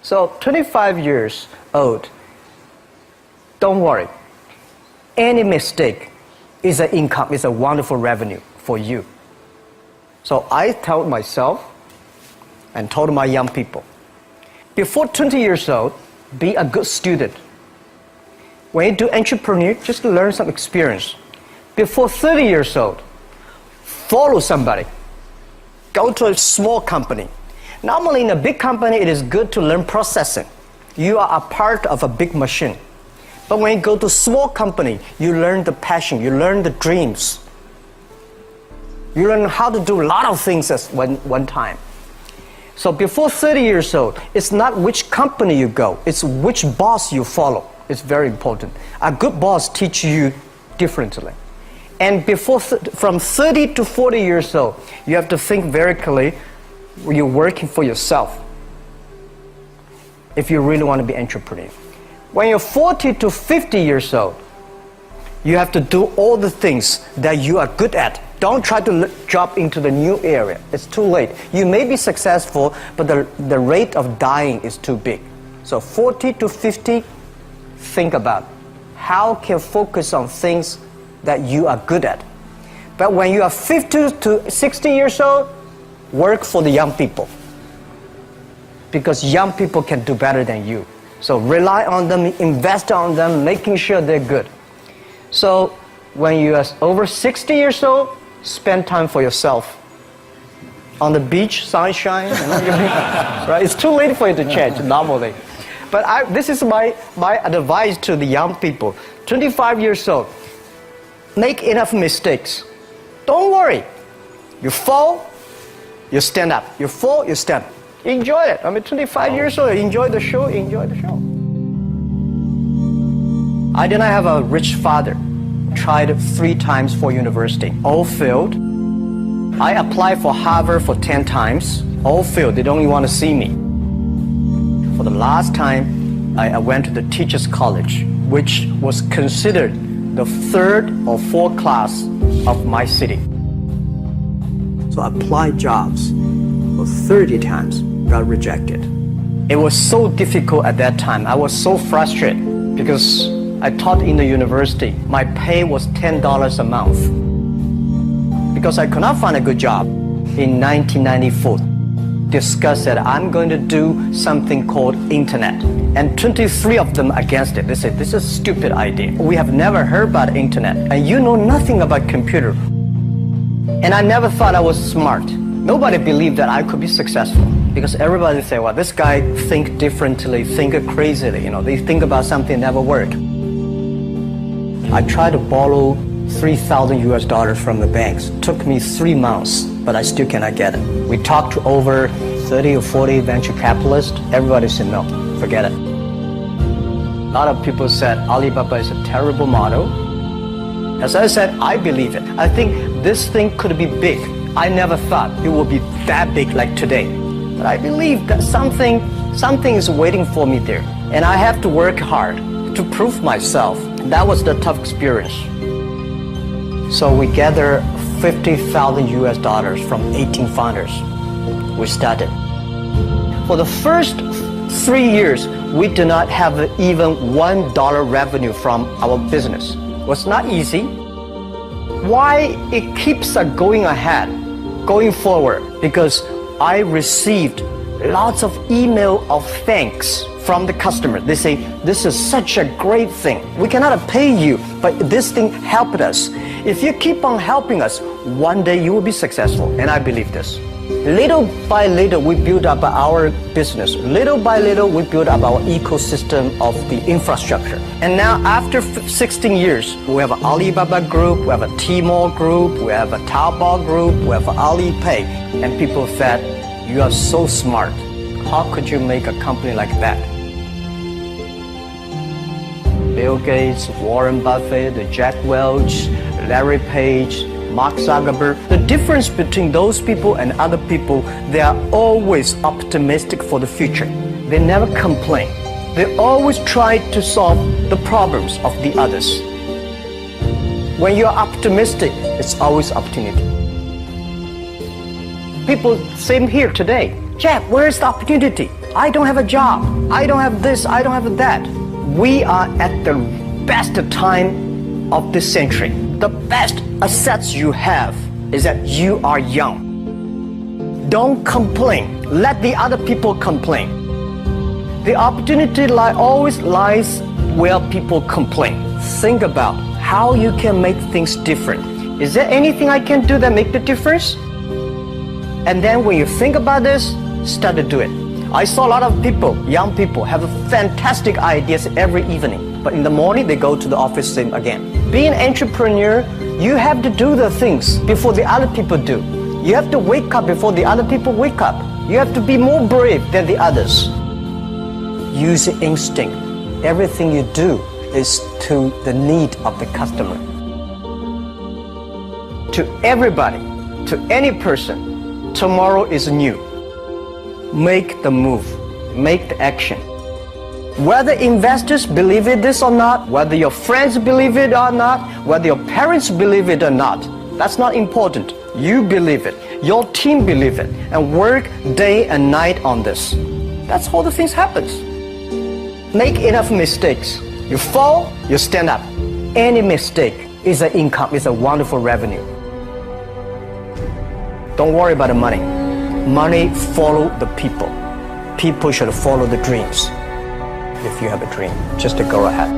So 25 years old, don't worry. Any mistake is an income, is a wonderful revenue for you. So I told myself and told my young people, before 20 years old, be a good student. When you do entrepreneur, just learn some experience. Before 30 years old, follow somebody. Go to a small company. Normally in a big company, it is good to learn processing. You are a part of a big machine. But when you go to a small company, you learn the passion, you learn the dreams. You learn how to do a lot of things at one time. So before 30 years old, it's not which company you go, it's which boss you follow. It's very important. A good boss teaches you differently. And from 30 to 40 years old, you have to think very clearly, you're working for yourself if you really want to be an entrepreneur. When you're 40 to 50 years old, you have to do all the things that you are good at. Don't try to jump into the new area. It's too late. You may be successful, but the rate of dying is too big. So 40 to 50, think about how can you focus on things that you are good at. But when you are 50 to 60 years old, work for the young people. Because young people can do better than you. So rely on them, invest on them, making sure they're good. So when you are over 60 years old, spend time for yourself. On the beach, sunshine, right? It's too late for you to change normally. But this is my advice to the young people. 25 years old, make enough mistakes. Don't worry. You fall, you stand up. You fall, you stand up. Enjoy it. 25 years old, enjoy the show, enjoy the show. I did not have a rich father. Tried 3 times for university, all failed. I applied for Harvard for 10 times, all failed. They don't even want to see me. For the last time, I went to the teachers' college, which was considered the 3rd or 4th class of my city. So I applied jobs for 30 times, got rejected. It was so difficult at that time. I was so frustrated because I taught in the university. My pay was $10 a month. Because I could not find a good job. In 1994, discussed that I'm going to do something called internet. And 23 of them against it. They said, this is a stupid idea. We have never heard about internet. And you know nothing about computer. And I never thought I was smart. Nobody believed that I could be successful. Because everybody say, well, this guy think differently, think crazily. They think about something never work. I tried to borrow $3,000 from the banks. Took me 3 months, but I still cannot get it. We talked to over 30 or 40 venture capitalists. Everybody said, no, forget it. A lot of people said Alibaba is a terrible model. As I said, I believe it. I think this thing could be big. I never thought it would be that big like today. But I believe that something is waiting for me there. And I have to work hard to prove myself. That was the tough experience. So we gathered $50,000 from 18 founders. We started. For the first 3 years, we did not have even $1 revenue from our business. It was not easy. Why it keeps going ahead, going forward? Because I received lots of email of thanks from the customer. They say, this is such a great thing. We cannot pay you, but this thing helped us. If you keep on helping us, one day you will be successful. And I believe this. Little by little, we build up our business. Little by little, we build up our ecosystem of the infrastructure. And now, after 16 years, we have an Alibaba group, we have a Tmall group, we have a Taobao group, we have Alipay. And people said, you are so smart. How could you make a company like that? Bill Gates, Warren Buffett, Jack Welch, Larry Page, Mark Zuckerberg. The difference between those people and other people, they are always optimistic for the future. They never complain. They always try to solve the problems of the others. When you're optimistic, it's always opportunity. People, same here today. Jack, where's the opportunity? I don't have a job. I don't have this. I don't have that. We are at the best time of this century. The best assets you have is that you are young. Don't complain. Let the other people complain. The opportunity always lies where people complain. Think about how you can make things different. Is there anything I can do that make the difference? And then when you think about this, start to do it. I saw a lot of people, young people, have fantastic ideas every evening. But in the morning, they go to the office same again. Being an entrepreneur, you have to do the things before the other people do. You have to wake up before the other people wake up. You have to be more brave than the others. Use your instinct. Everything you do is to the need of the customer. To everybody, to any person, tomorrow is new. Make the move, make the action. Whether investors believe it this or not, whether your friends believe it or not, whether your parents believe it or not, that's not important. You believe it, your team believe it, and work day and night on this. That's how the things happens. Make enough mistakes. You fall, you stand up. Any mistake is an income, is a wonderful revenue. Don't worry about the money. Money follow the people. People should follow the dreams. If you have a dream, just to go ahead.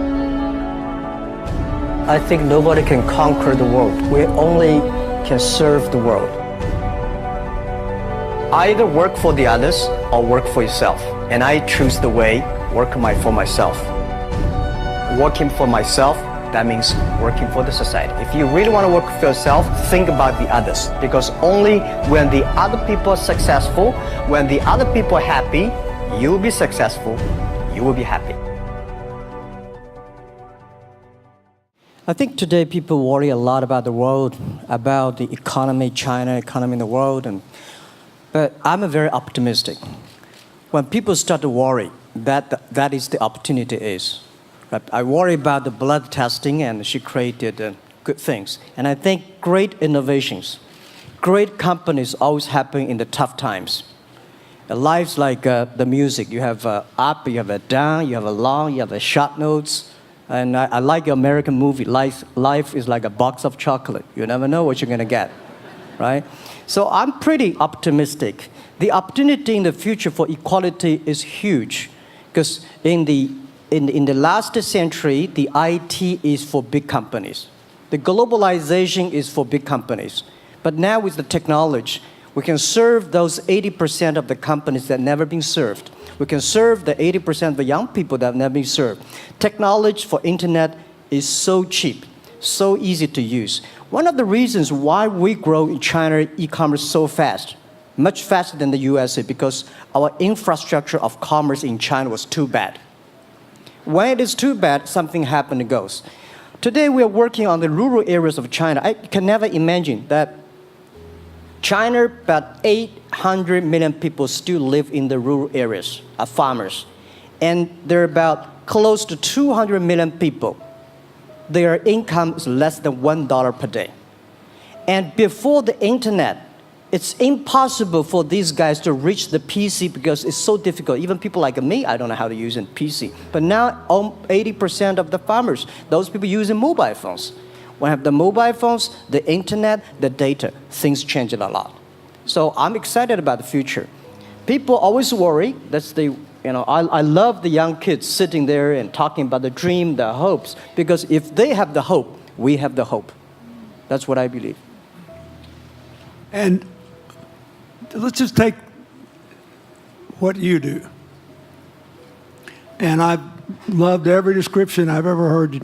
I think nobody can conquer the world. We only can serve the world. Either work for the others or work for yourself. And I choose the way, work for myself. Working for myself, that means working for the society. If you really want to work for yourself, think about the others. Because only when the other people are successful, when the other people are happy, you will be successful, you will be happy. I think today people worry a lot about the world, about the economy, China, economy in the world. But I'm very optimistic. When people start to worry, that is the opportunity is. I worry about the blood testing, and she created good things. And I think great innovations, great companies always happen in the tough times. Life's like the music. You have up, you have a down, you have a long, you have a short notes. And I like your American movie. Life is like a box of chocolate. You never know what you're going to get, right? So I'm pretty optimistic. The opportunity in the future for equality is huge, because in the last century, the IT is for big companies. The globalization is for big companies. But now with the technology, we can serve those 80% of the companies that never been served. We can serve the 80% of the young people that have never been served. Technology for internet is so cheap, so easy to use. One of the reasons why we grow in China e-commerce so fast, much faster than the USA, because our infrastructure of commerce in China was too bad. When it is too bad, something happens and goes. Today we are working on the rural areas of China. I can never imagine that China, about 800 million people still live in the rural areas, are farmers. And there are about close to 200 million people. Their income is less than $1 per day. And before the internet, it's impossible for these guys to reach the PC because it's so difficult. Even people like me, I don't know how to use a PC. But now 80% of the farmers, those people using mobile phones. When I have the mobile phones, the internet, the data, things change a lot. So I'm excited about the future. People always worry. I love the young kids sitting there and talking about the dream, the hopes, because if they have the hope, we have the hope. That's what I believe. And let's just take what you do. And I've loved every description I've ever heard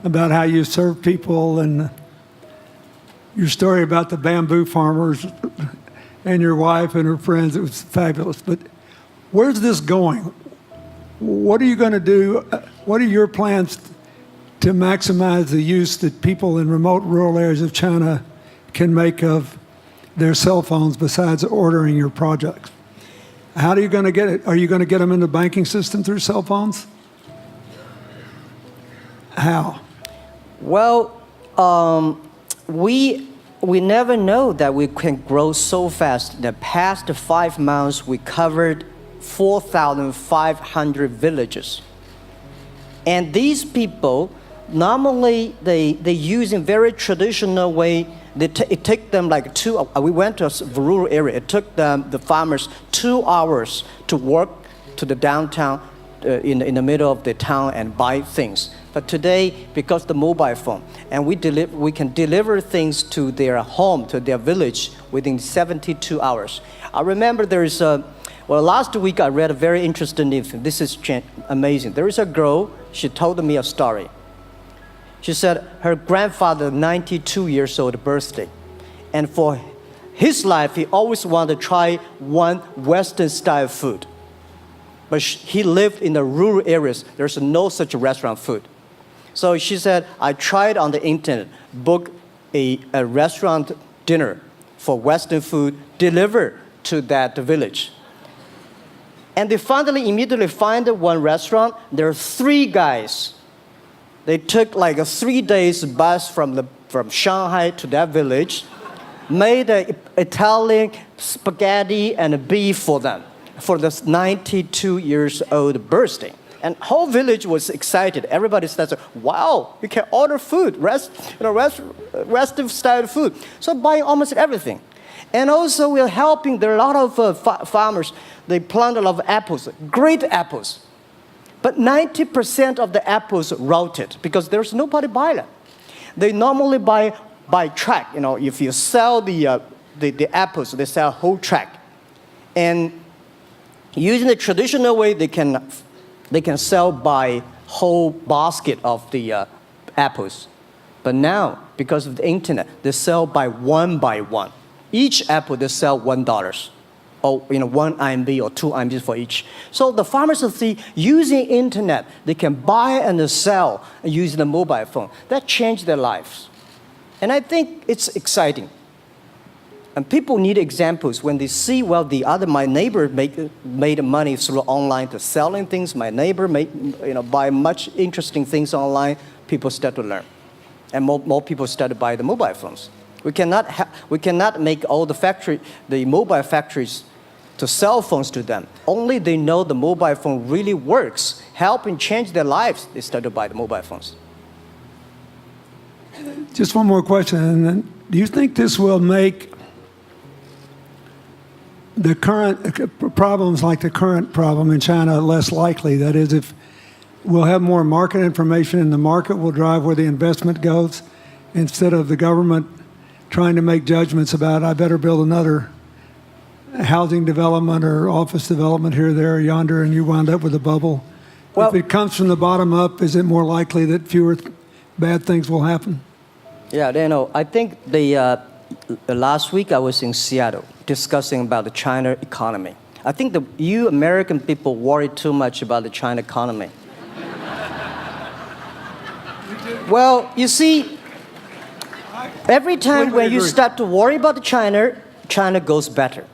about how you serve people, and your story about the bamboo farmers and your wife and her friends. It was fabulous. But where's this going? What are you going to do? What are your plans to maximize the use that people in remote rural areas of China can make of their cell phones besides ordering your products? How are you going to get it? Are you going to get them in the banking system through cell phones? How? Well, we never know that we can grow so fast. In the past 5 months, we covered 4,500 villages. And these people, normally they use in very traditional way. It took them like we went to a rural area. It took the farmers 2 hours to walk to the downtown in the middle of the town and buy things. But today, because the mobile phone, and we can deliver things to their home, to their village within 72 hours. I remember last week I read a very interesting thing. This is amazing. There is a girl, she told me a story. She said her grandfather, 92 years old birthday. And for his life, he always wanted to try one Western style food. But he lived in the rural areas. There's no such restaurant food. So she said, I tried on the internet, book a restaurant dinner for Western food, delivered to that village. And they finally immediately find one restaurant. There are 3 guys. They took like a 3 days bus from Shanghai to that village, made an Italian spaghetti and beef for them for this 92 years old birthday. And whole village was excited. Everybody said, wow, you can order food, Western style food. So buying almost everything. And also we're helping, there are a lot of farmers, they plant a lot of apples, great apples. But 90% of the apples rotted because there's nobody buy them. They normally buy by track. If you sell the apples, they sell whole track. And using the traditional way, they can sell by whole basket of the apples. But now, because of the internet, they sell by one. Each apple, they sell $1. Or 1 RMB or 2 RMB for each. So the farmers see using internet, they can buy and sell using the mobile phone. That changed their lives. And I think it's exciting. And people need examples when they see, my neighbor made money through online to selling things. My neighbor buy much interesting things online. People start to learn. And more people start to buy the mobile phones. We cannot make all the mobile factories to sell phones to them. Only they know the mobile phone really works, helping change their lives, they start to buy the mobile phones. Just one more question. And then, do you think this will make the current problems like the current problem in China less likely? That is, if we'll have more market information and the market will drive where the investment goes instead of the government trying to make judgments about, I better build another housing development or office development here, there, yonder, and you wound up with a bubble. If it comes from the bottom up, is it more likely that fewer bad things will happen? Yeah, I think last week I was in Seattle discussing about the China economy. I think you American people worry too much about the China economy. Well, you see, every time when you start to worry about China goes better.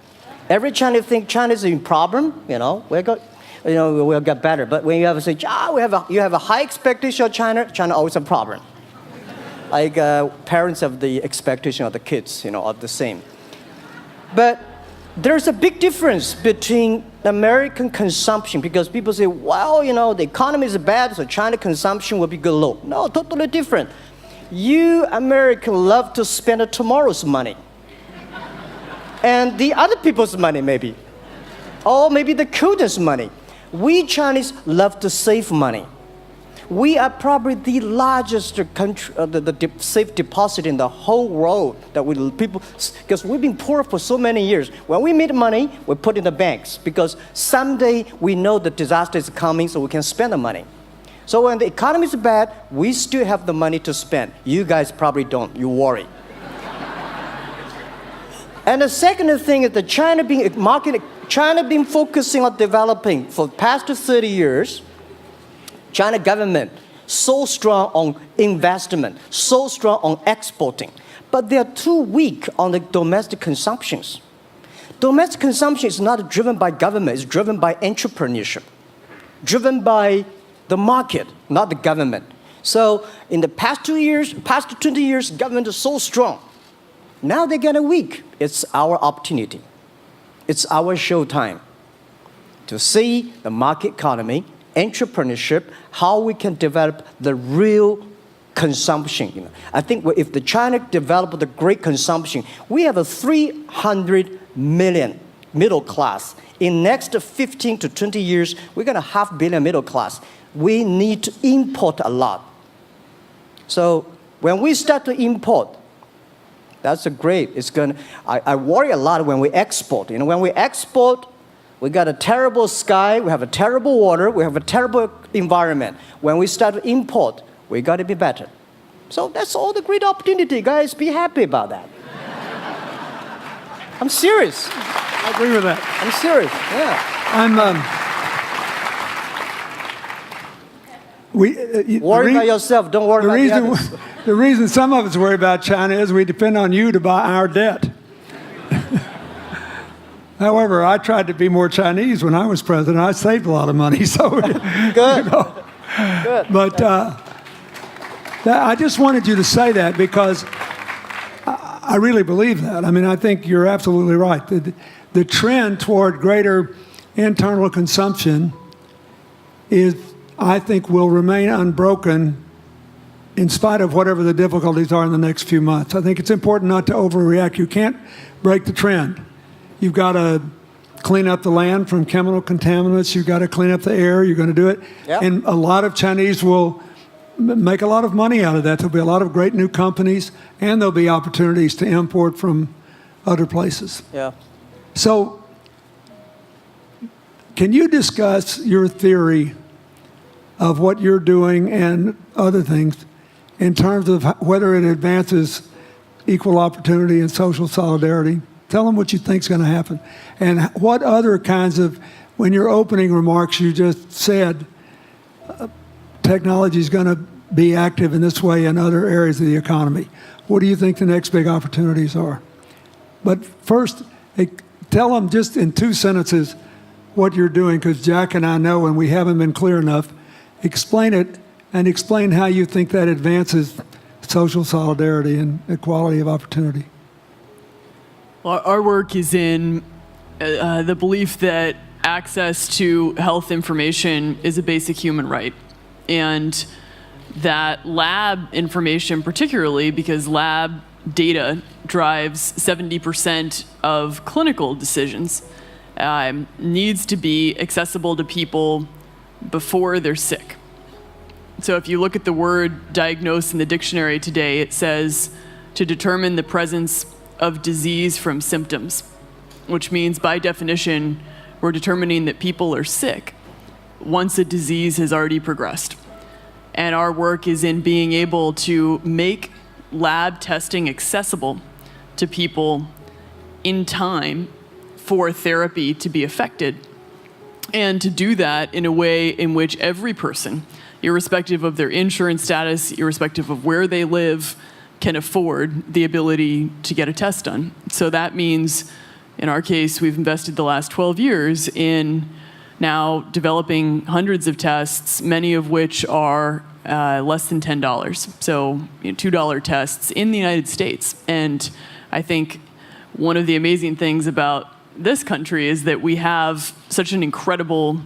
Every time you think China is in problem, we'll get better. But when you have to say, you have a high expectation of China always a problem. Like parents have the expectation of the kids, are the same. But there's a big difference between American consumption because people say, the economy is bad, so China consumption will be good low. No, totally different. You Americans love to spend tomorrow's money. And the other people's money, maybe. Or maybe the children's money. We Chinese love to save money. We are probably the largest country, the safe deposit in the whole world because we've been poor for so many years. When we make money, we put in the banks because someday we know the disaster is coming, so we can spend the money. So when the economy is bad, we still have the money to spend. You guys probably don't. You worry. And the second thing is that China been focusing on developing for the past 30 years. China government so strong on investment, so strong on exporting, but they are too weak on the domestic consumptions. Domestic consumption is not driven by government; it's driven by entrepreneurship, driven by the market, not the government. So in the past 20 years, government is so strong. Now they're getting weak. It's our opportunity. It's our showtime to see the market economy, entrepreneurship, how we can develop the real consumption. I think if the China developed the great consumption, we have a 300 million middle class. In next 15 to 20 years, we're going to have 500 million middle class. We need to import a lot. So when we start to import, that's a great. I worry a lot when we export. When we export, we got a terrible sky, we have a terrible water, we have a terrible environment. When we start to import, we got to be better. So that's all the great opportunity, guys. Be happy about that. I'm serious. I agree with that. I'm serious. Yeah. Worry about yourself. Don't worry about the others. The reason some of us worry about China is we depend on you to buy our debt. However, I tried to be more Chinese when I was president. I saved a lot of money. So good. Good. But I just wanted you to say that because I really believe that. I mean, I think you're absolutely right. The trend toward greater internal consumption I think, will remain unbroken in spite of whatever the difficulties are in the next few months. I think it's important not to overreact. You can't break the trend. You've got to clean up the land from chemical contaminants. You've got to clean up the air. You're going to do it. Yep. And a lot of Chinese will make a lot of money out of that. There'll be a lot of great new companies, and there'll be opportunities to import from other places. Yeah. So can you discuss your theory of what you're doing and other things in terms of whether it advances equal opportunity and social solidarity? Tell them what you think is going to happen. And what other kinds of, when your opening remarks, you just said technology is going to be active in this way in other areas of the economy. What do you think the next big opportunities are? But first, tell them just in 2 sentences what you're doing, because Jack and I know, and we haven't been clear enough. Explain it, and explain how you think that advances social solidarity and equality of opportunity. Well, our work is in the belief that access to health information is a basic human right. And that lab information, particularly because lab data drives 70% of clinical decisions, needs to be accessible to people before they're sick. So if you look at the word diagnose in the dictionary today, it says to determine the presence of disease from symptoms, which means by definition, we're determining that people are sick once a disease has already progressed. And our work is in being able to make lab testing accessible to people in time for therapy to be effected, and to do that in a way in which every person, irrespective of their insurance status, irrespective of where they live, can afford the ability to get a test done. So that means, in our case, we've invested the last 12 years in now developing hundreds of tests, many of which are less than $10. So $2 tests in the United States. And I think one of the amazing things about this country is that we have such an incredible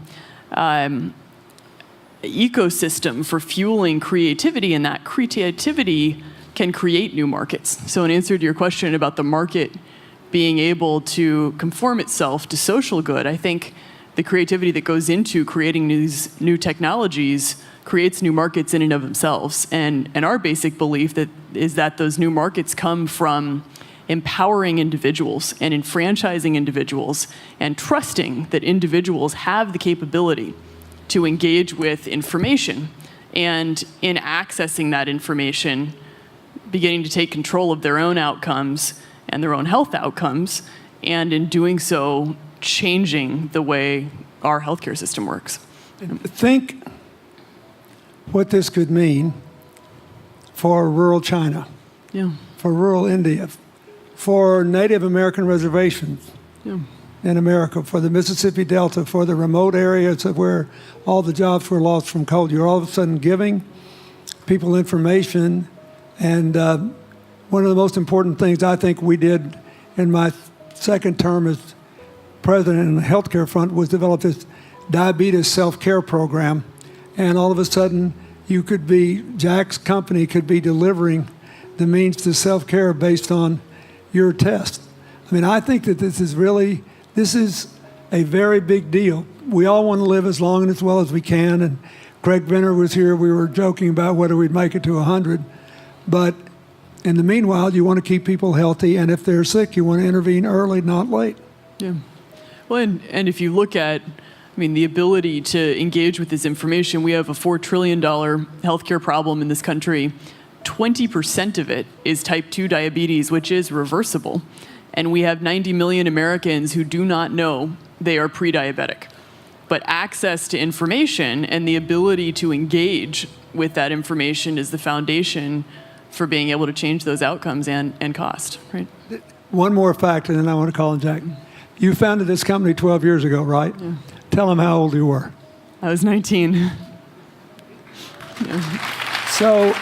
ecosystem for fueling creativity, and that creativity can create new markets. So in answer to your question about the market being able to conform itself to social good, I think the creativity that goes into creating these new technologies creates new markets in and of themselves. And our basic belief is that those new markets come from empowering individuals and enfranchising individuals and trusting that individuals have the capability to engage with information, and in accessing that information, beginning to take control of their own outcomes and their own health outcomes, and in doing so, changing the way our healthcare system works. Think what this could mean for rural China, for rural India, for Native American reservations in America, for the Mississippi Delta, for the remote areas of where all the jobs were lost from coal. You're all of a sudden giving people information. And one of the most important things I think we did in my second term as president in the healthcare front was develop this diabetes self-care program, and all of a sudden Jack's company could be delivering the means to self-care based on your test. I mean, I think that this is a very big deal. We all want to live as long and as well as we can, and Craig Venner was here. We were joking about whether we'd make it to 100, but in the meanwhile, you want to keep people healthy, and if they're sick, you want to intervene early, not late. Yeah. Well, and if you look at, the ability to engage with this information, we have a $4 trillion healthcare problem in this country. 20% of it is type 2 diabetes, which is reversible. And we have 90 million Americans who do not know they are pre-diabetic. But access to information and the ability to engage with that information is the foundation for being able to change those outcomes and cost, right? One more fact, and then I want to call on Jack. You founded this company 12 years ago, right? Yeah. Tell them how old you were. I was 19. Yeah. So,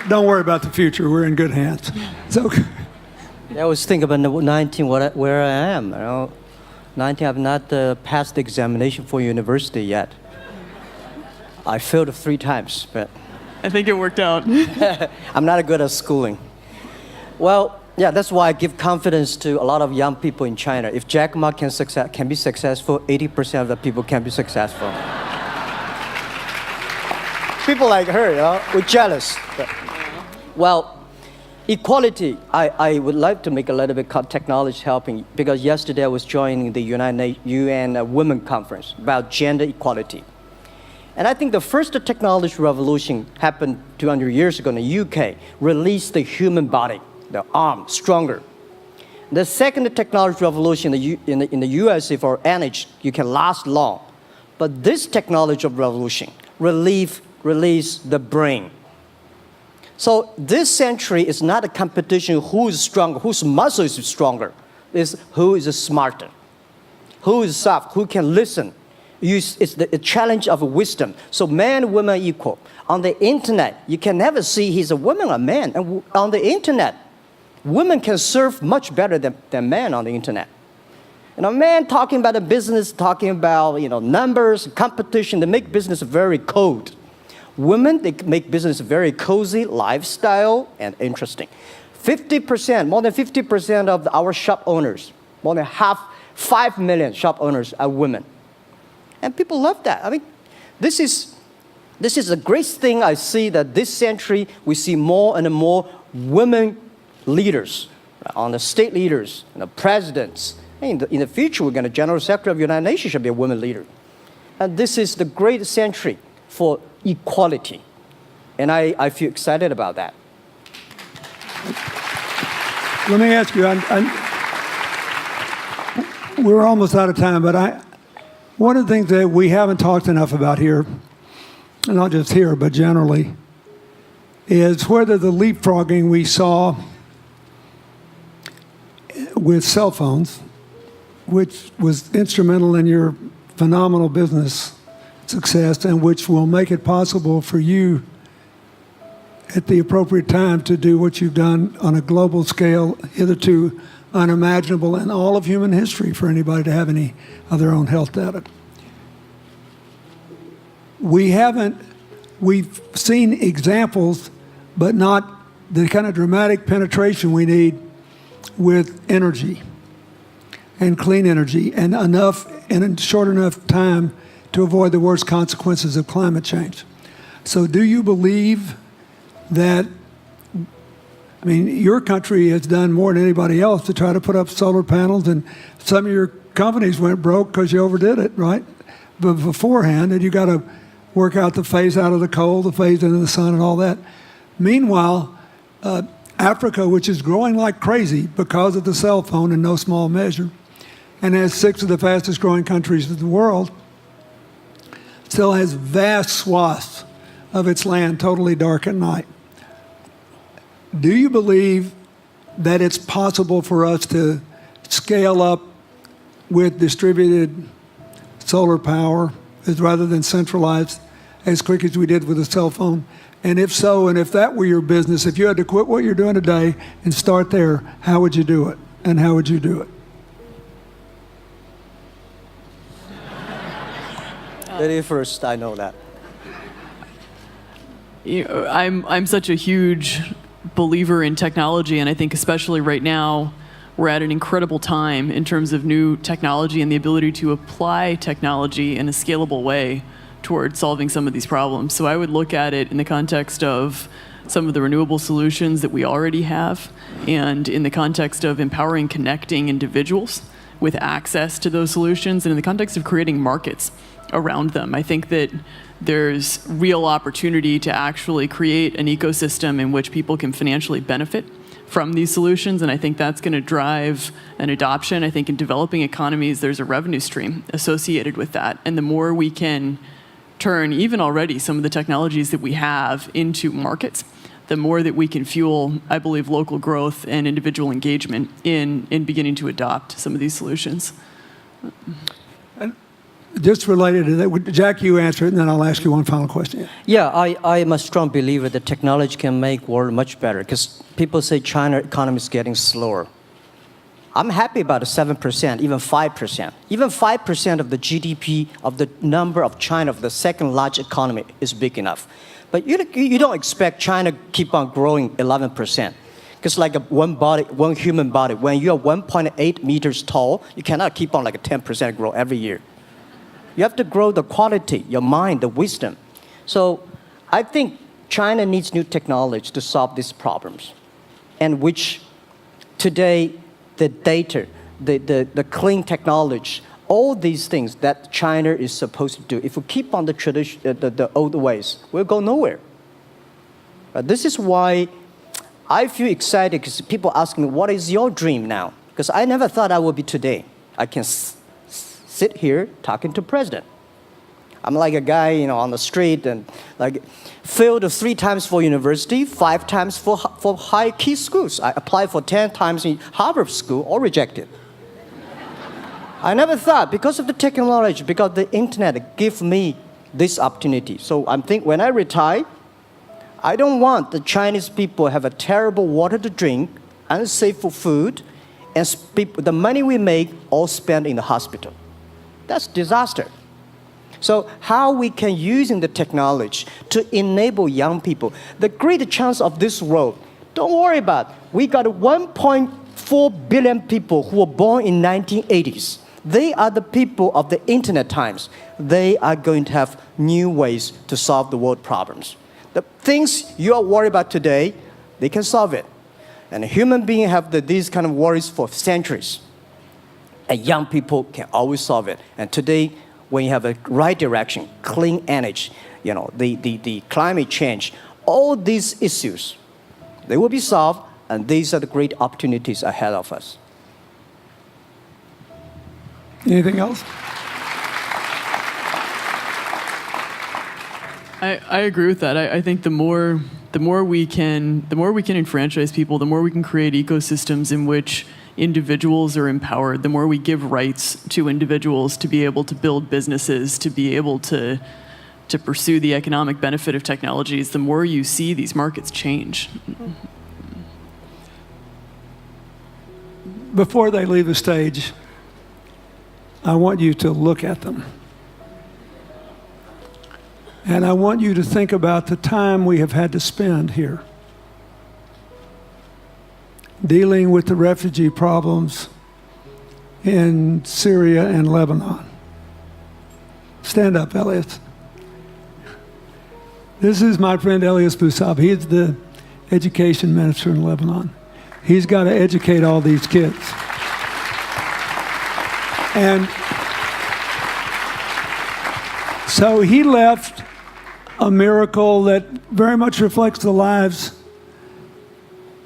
don't worry about the future. We're in good hands. So, I was thinking about 19, where I am. 19, I've not passed the examination for university yet. I failed 3 times, but I think it worked out. I'm not good at schooling. Well, yeah, that's why I give confidence to a lot of young people in China. If Jack Ma can be successful, 80% of the people can be successful. People like her, we're jealous. But, well, equality, I would like to make a little bit technology helping, because yesterday I was joining the UN Women Conference about gender equality. And I think the first technology revolution happened 200 years ago in the UK, released the human body, the arm, stronger. The second technology revolution in the USA for energy, you can last long. But this technology revolution release the brain. So this century is not a competition who is stronger, whose muscle is stronger. It's who is smarter, who is soft, who can listen. It's the challenge of wisdom. So man, woman equal. On the internet, you can never see he's a woman or man. And on the internet, women can serve much better than men on the internet. Men talking about the business, talking about numbers, competition, they make business very cold. Women, they make business very cozy, lifestyle, and interesting. 50%, more than 50% of our shop owners, more than 5 million shop owners are women. And people love that. This is a great thing. I see that this century, we see more and more women leaders, on the state leaders, presidents. In the future, we're going to General Secretary of the United Nations should be a woman leader. And this is the great century for equality. And I feel excited about that. let me ask you, we're almost out of time, but one of the things that we haven't talked enough about here, and not just here, but generally, is whether the leapfrogging we saw with cell phones, which was instrumental in your phenomenal business success and which will make it possible for you at the appropriate time to do what you've done on a global scale, hitherto unimaginable in all of human history for anybody to have any of their own health data. We've seen examples, but not the kind of dramatic penetration we need with energy and clean energy and enough in a short enough time to avoid the worst consequences of climate change. So do you believe that, your country has done more than anybody else to try to put up solar panels, and some of your companies went broke because you overdid it, right? But beforehand, and you got to work out the phase out of the coal, the phase into the sun and all that. Meanwhile, Africa, which is growing like crazy because of the cell phone in no small measure, and has 6 of the fastest growing countries in the world, still has vast swaths of its land totally dark at night. Do you believe that it's possible for us to scale up with distributed solar power rather than centralized as quick as we did with the cell phone? And if so, and if that were your business, if you had to quit what you're doing today and start there, how would you do it? And how would you do it? Very first, I know that. I'm such a huge believer in technology, and I think especially right now, we're at an incredible time in terms of new technology and the ability to apply technology in a scalable way towards solving some of these problems. So I would look at it in the context of some of the renewable solutions that we already have, and in the context of empowering, connecting individuals with access to those solutions, and in the context of creating markets around them. I think that there's real opportunity to actually create an ecosystem in which people can financially benefit from these solutions, and I think that's going to drive an adoption. I think in developing economies, there's a revenue stream associated with that, and the more we can turn even already some of the technologies that we have into markets, the more that we can fuel, I believe, local growth and individual engagement in beginning to adopt some of these solutions. Just related to that, Jack, you answer it, and then I'll ask you one final question. Yeah, I am a strong believer that technology can make world much better, because people say China economy is getting slower. I'm happy about the 7%, even 5%. Even 5% of the GDP of the number of China, of the second largest economy, is big enough. But you don't expect China to keep on growing 11%. Because like one human body, when you're 1.8 meters tall, you cannot keep on like a 10% grow every year. You have to grow the quality, your mind, the wisdom. So I think China needs new technology to solve these problems, and which today the data, the clean technology, all these things that China is supposed to do, if we keep on the tradition, the old ways, we'll go nowhere. This is why I feel excited, because people ask me, what is your dream now? Because I never thought I would be today. I can sit here talking to president. I'm like a guy, on the street, and like failed 3 times for university, 5 times for high key schools. I applied for 10 times in Harvard school, all rejected. I never thought, because of the technology, because the internet gave me this opportunity. So I think when I retire, I don't want the Chinese people have a terrible water to drink, unsafe for food, and the money we make all spent in the hospital. That's disaster. So how we can using the technology to enable young people, the great chance of this world, don't worry about, we got 1.4 billion people who were born in 1980s. They are the people of the internet times. They are going to have new ways to solve the world problems. The things you are worried about today, they can solve it. And human beings have these kind of worries for centuries. And young people can always solve it. And today, when you have a right direction, clean energy, the climate change, all these issues, they will be solved, and these are the great opportunities ahead of us. Anything else? I agree with that. I think the more we can enfranchise people, the more we can create ecosystems in which individuals are empowered, the more we give rights to individuals to be able to build businesses, to be able to pursue the economic benefit of technologies, the more you see these markets change. Before they leave the stage, I want you to look at them. And I want you to think about the time we have had to spend here dealing with the refugee problems in Syria and Lebanon. Stand up, Elias. This is my friend Elias Bousab. He is the education minister in Lebanon. He's got to educate all these kids. And so he left a miracle that very much reflects the lives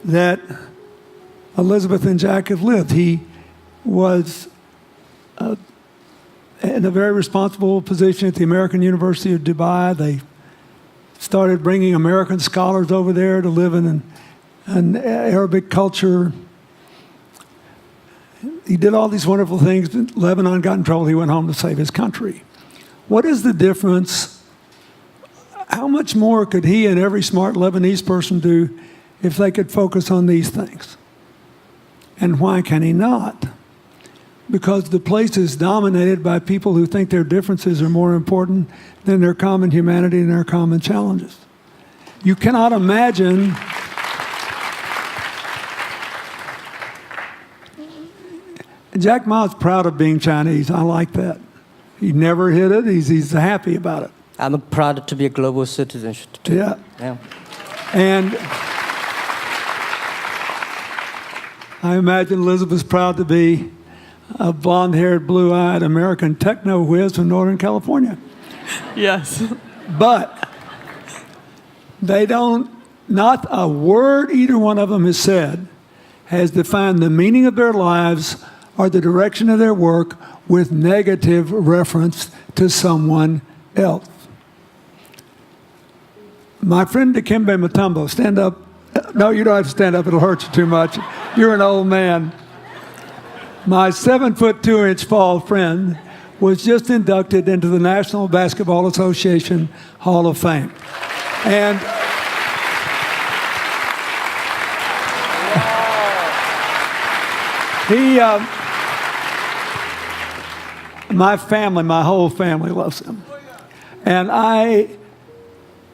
that Elizabeth and Jack have lived. He was in a very responsible position at the American University of Dubai. They started bringing American scholars over there to live in an Arabic culture. He did all these wonderful things. Lebanon got in trouble. He went home to save his country. What is the difference? How much more could he and every smart Lebanese person do if they could focus on these things? And why can he not? because the place is dominated by people who think their differences are more important than their common humanity and their common challenges. You cannot imagine Jack Ma's proud of being Chinese. I like that. He never hid it. He's happy about it. I'm proud to be a global citizen too. Yeah. Yeah. And I imagine Elizabeth's proud to be a blonde-haired, blue-eyed American techno whiz from Northern California. Yes. But they don't, not a word either one of them has said has defined the meaning of their lives or the direction of their work with negative reference to someone else. My friend Dikembe Mutombo, stand up. No, you don't have to stand up. It'll hurt you too much. You're an old man. My 7'2" tall friend was just inducted into the National Basketball Association Hall of Fame. And my family, my whole family loves him. And I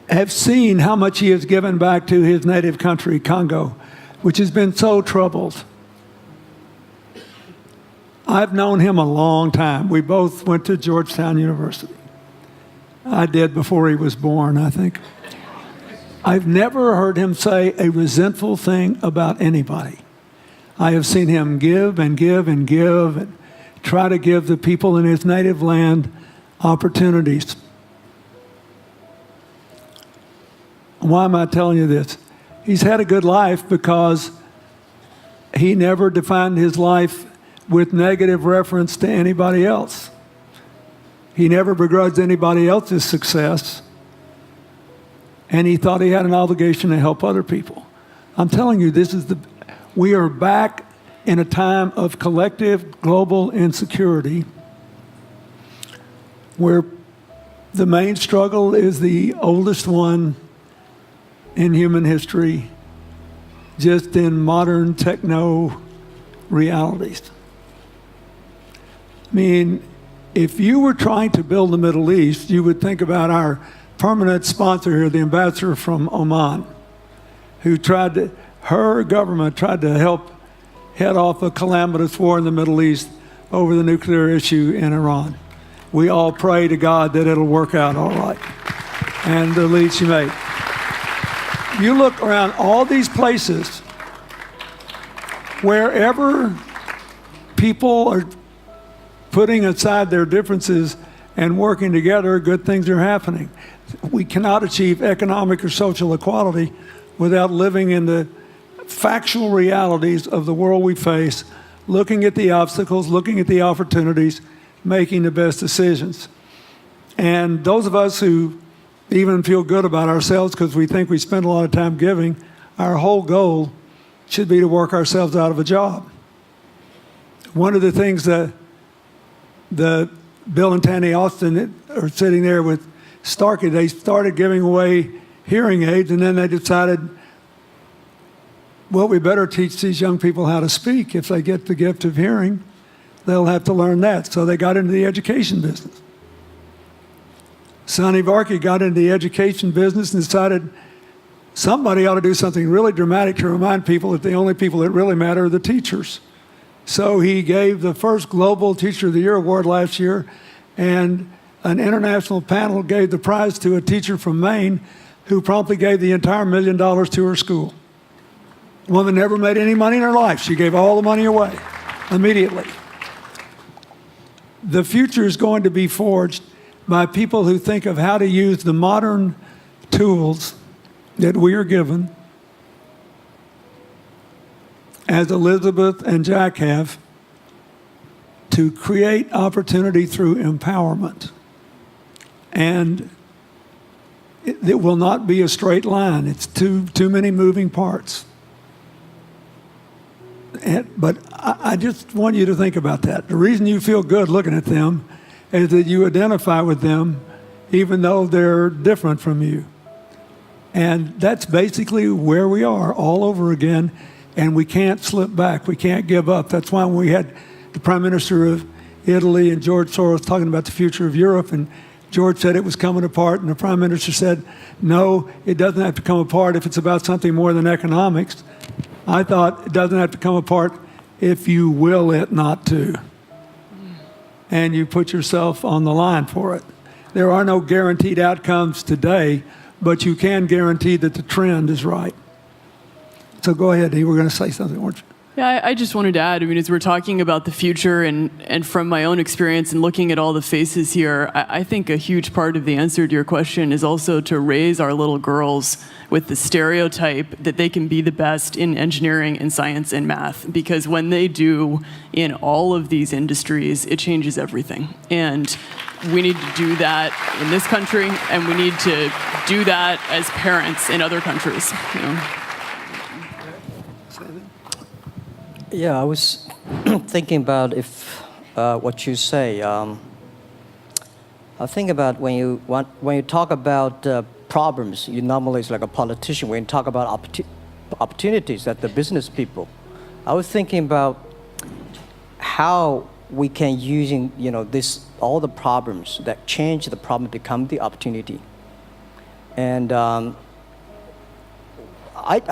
have seen how much he has given back to his native country, Congo, which has been so troubled. I've known him a long time. We both went to Georgetown University. I did before he was born, I think. I've never heard him say a resentful thing about anybody. I have seen him give and give and give and try to give the people in his native land opportunities. Why am I telling you this? He's had a good life because he never defined his life with negative reference to anybody else. He never begrudged anybody else's success, and he thought he had an obligation to help other people. I'm telling you, we are back in a time of collective global insecurity where the main struggle is the oldest one in human history, just in modern techno realities. I mean, if you were trying to build the Middle East, you would think about our permanent sponsor here, the ambassador from Oman, who her government tried to help head off a calamitous war in the Middle East over the nuclear issue in Iran. We all pray to God that it'll work out all right. And the lead she made. You look around all these places, wherever people are putting aside their differences and working together, good things are happening. We cannot achieve economic or social equality without living in the factual realities of the world we face, looking at the obstacles, looking at the opportunities, making the best decisions. And those of us who even feel good about ourselves because we think we spend a lot of time giving, our whole goal should be to work ourselves out of a job. One of the things that Bill and Tanny Austin are sitting there with Starkey, they started giving away hearing aids, and then they decided, well, we better teach these young people how to speak. If they get the gift of hearing, they'll have to learn that. So they got into the education business. Sonny Varkey got into the education business and decided somebody ought to do something really dramatic to remind people that the only people that really matter are the teachers. So he gave the first Global Teacher of the Year award last year, and an international panel gave the prize to a teacher from Maine who promptly gave the entire $1 million to her school. The woman never made any money in her life. She gave all the money away immediately. The future is going to be forged by people who think of how to use the modern tools that we are given, as Elizabeth and Jack have, to create opportunity through empowerment. And it will not be a straight line. It's too many moving parts. But I just want you to think about that. The reason you feel good looking at them is that you identify with them even though they're different from you. And that's basically where we are all over again, and we can't slip back. We can't give up. That's why when we had the Prime Minister of Italy and George Soros talking about the future of Europe, and George said it was coming apart, and the Prime Minister said, no, it doesn't have to come apart if it's about something more than economics. I thought it doesn't have to come apart if you will it not to. And you put yourself on the line for it. There are no guaranteed outcomes today, but you can guarantee that the trend is right. So go ahead, you were going to say something, weren't you? Yeah, I just wanted to add, I mean, as we're talking about the future and from my own experience and looking at all the faces here, I think a huge part of the answer to your question is also to raise our little girls with the stereotype that they can be the best in engineering and science and math. Because when they do in all of these industries, it changes everything. And we need to do that in this country, and we need to do that as parents in other countries. You know? Yeah, I was thinking about if what you say. I think about when you talk about problems, you normally it's like a politician. When you talk about opportunities at the business people, I was thinking about how we can using this all the problems that change the problem become the opportunity. And I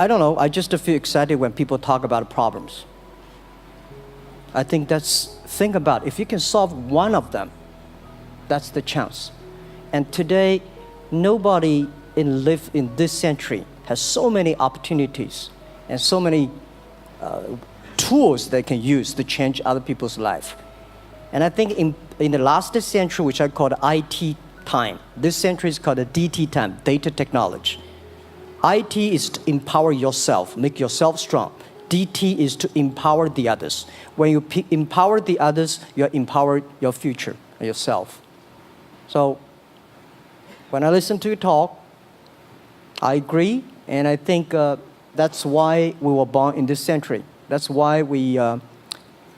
don't know. I just feel excited when people talk about problems. I think think about if you can solve one of them, that's the chance. And today, nobody live in this century has so many opportunities and so many tools they can use to change other people's life. And I think in the last century, which I call the IT time, this century is called the DT time, data technology. IT is to empower yourself, make yourself strong. DT is to empower the others. When you empower the others, you empower your future, yourself. So when I listen to you talk, I agree, and I think that's why we were born in this century. That's why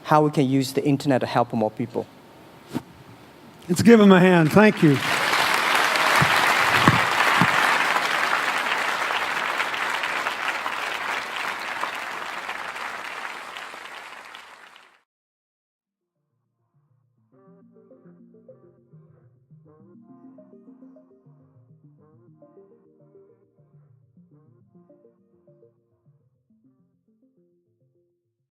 how we can use the internet to help more people. Let's give him a hand. Thank you.